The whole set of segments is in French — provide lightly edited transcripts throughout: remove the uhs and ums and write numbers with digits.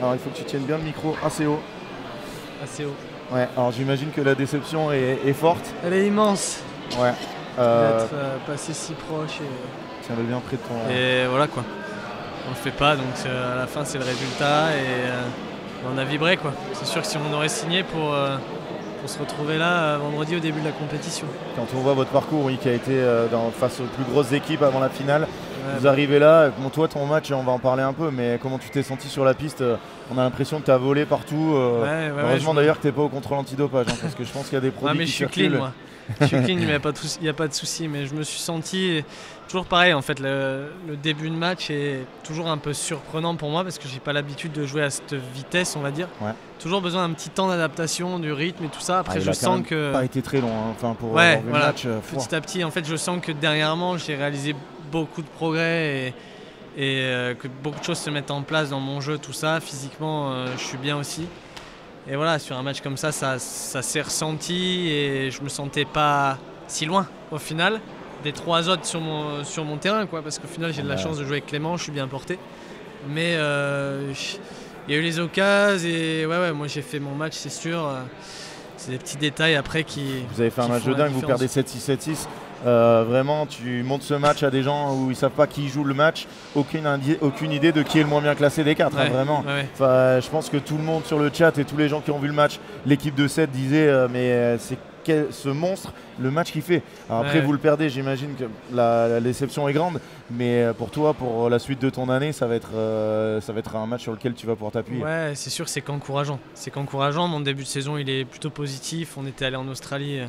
Alors il faut que tu tiennes bien le micro assez haut. Assez haut. Ouais, alors j'imagine que la déception est forte. Elle est immense. Ouais. D'être passé si proche. Tiens-le bien près de ton... Et voilà quoi. On le fait pas, donc à la fin c'est le résultat et on a vibré quoi. C'est sûr que si on aurait signé pour se retrouver là vendredi au début de la compétition. Quand on voit votre parcours, oui, qui a été face aux plus grosses équipes avant la finale, vous arrivez là, bon, toi ton match on va en parler un peu, mais comment tu t'es senti sur la piste? On a l'impression que tu as volé partout. Heureusement d'ailleurs que tu n'es pas au contrôle antidopage, hein, parce que je pense qu'il y a des produits mais qui je suis circulent. clean moi. Je suis clean, il n'y a pas de souci, mais je me suis senti toujours pareil en fait. Le début de match est toujours un peu surprenant pour moi parce que j'ai pas l'habitude de jouer à cette vitesse, on va dire. Ouais. Toujours besoin d'un petit temps d'adaptation, du rythme et tout ça. Après, je sens que pas été très long, hein. Enfin pour avoir vu le match. Petit à petit, en fait, je sens que dernièrement, j'ai réalisé beaucoup de progrès et que beaucoup de choses se mettent en place dans mon jeu, tout ça. Physiquement, je suis bien aussi. Et voilà, sur un match comme ça s'est ressenti et je me sentais pas si loin au final des trois autres sur mon terrain, quoi, parce qu'au final j'ai de la chance de jouer avec Clément, je suis bien porté. Mais il y a eu les occasions et moi j'ai fait mon match, c'est sûr. C'est des petits détails après qui... Vous avez fait un match de dingue, vous perdez 7-6, 7-6. Vraiment, tu montes ce match à des gens où ils ne savent pas qui joue le match, aucune idée de qui est le moins bien classé des quatre, vraiment. Enfin, je pense que tout le monde sur le chat et tous les gens qui ont vu le match, l'équipe de 7 disait mais c'est ce monstre, le match qu'il fait. Alors après, vous le perdez, j'imagine que la déception est grande, mais pour toi, pour la suite de ton année, ça va être un match sur lequel tu vas pouvoir t'appuyer. Ouais, c'est sûr, c'est qu'encourageant. C'est qu'encourageant. Mon début de saison, il est plutôt positif. On était allé en Australie.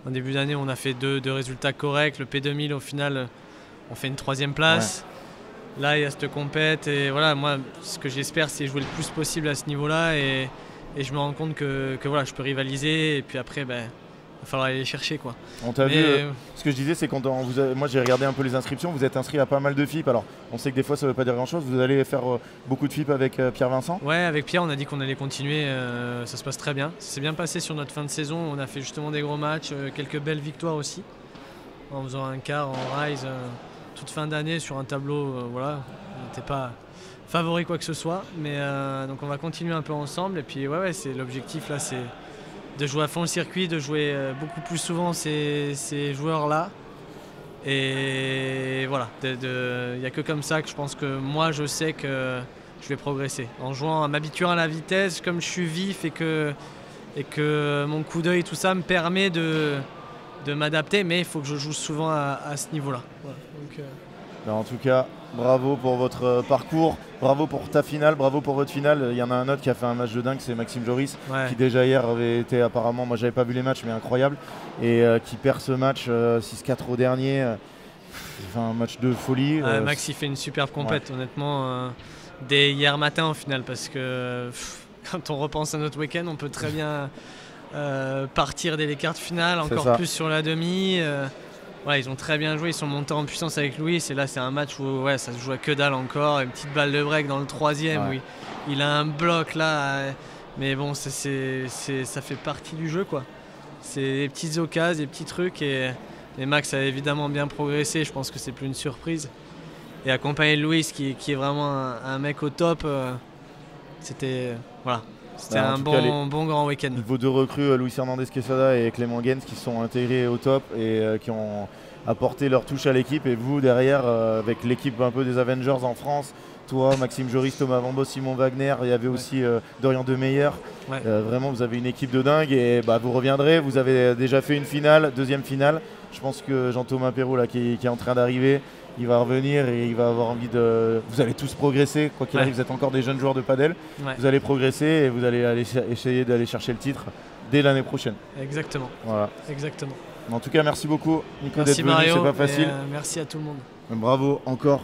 En début d'année, on a fait deux résultats corrects. Le P2000, au final, on fait une 3e place. Ouais. Là, il y a cette compète. Et voilà, moi, ce que j'espère, c'est jouer le plus possible à ce niveau-là. Et je me rends compte que voilà, je peux rivaliser. Et puis après, il va falloir aller les chercher, quoi. On t'a vu, ce que je disais, c'est quand moi j'ai regardé un peu les inscriptions, vous êtes inscrit à pas mal de FIP. Alors on sait que des fois ça ne veut pas dire grand chose, vous allez faire beaucoup de FIP avec Pierre Vincent? Ouais, avec Pierre on a dit qu'on allait continuer, ça se passe très bien. Ça s'est bien passé sur notre fin de saison, on a fait justement des gros matchs, quelques belles victoires aussi. En faisant un quart en Rise toute fin d'année sur un tableau, voilà, on n'était pas favori quoi que ce soit. Mais donc on va continuer un peu ensemble et puis c'est l'objectif là, c'est de jouer à fond le circuit, de jouer beaucoup plus souvent ces joueurs-là. Et voilà, il n'y a que comme ça que je pense que moi je sais que je vais progresser. En jouant, en m'habituant à la vitesse, comme je suis vif et que mon coup d'œil, tout ça me permet de m'adapter, mais il faut que je joue souvent à ce niveau-là. Voilà. Donc, en tout cas, bravo pour votre parcours, bravo pour ta finale, bravo pour votre finale. Il y en a un autre qui a fait un match de dingue, c'est Maxime Joris, qui déjà hier avait été apparemment, moi j'avais pas vu les matchs, mais incroyable, et qui perd ce match 6-4 au dernier. Un match de folie. Max il fait une superbe compète, honnêtement, dès hier matin au final, parce que quand on repense à notre week-end, on peut très bien partir dès les quarts de finale, encore plus sur la demi. Ils ont très bien joué, ils sont montés en puissance avec Louis et là c'est un match où ça se joue à que dalle encore, une petite balle de break dans le 3e où il a un bloc là, mais bon ça fait partie du jeu quoi. C'est des petites occasions, des petits trucs et Max a évidemment bien progressé, je pense que c'est plus une surprise. Et accompagné de Louis qui est vraiment un mec au top, c'était un bon grand week-end. Vos deux recrues, Luis Hernandez Quesada et Clément Gens, qui sont intégrés au top et qui ont apporté leur touche à l'équipe. Et vous, derrière, avec l'équipe un peu des Avengers en France, toi, Maxime Joris, Thomas Vambos, Simon Wagner, il y avait aussi Dorian Demeyer. Vraiment, vous avez une équipe de dingue et vous reviendrez. Vous avez déjà fait une finale, 2e finale. Je pense que Jean-Thomas Perrault, là, qui est en train d'arriver, il va revenir et il va avoir envie de... Vous allez tous progresser, quoi qu'il arrive, vous êtes encore des jeunes joueurs de padel. Vous allez progresser et vous allez essayer d'aller chercher le titre dès l'année prochaine. Exactement. Voilà. Exactement. En tout cas, merci beaucoup, Nico, d'être venu, Mario, c'est pas facile. Merci à tout le monde. Bravo encore.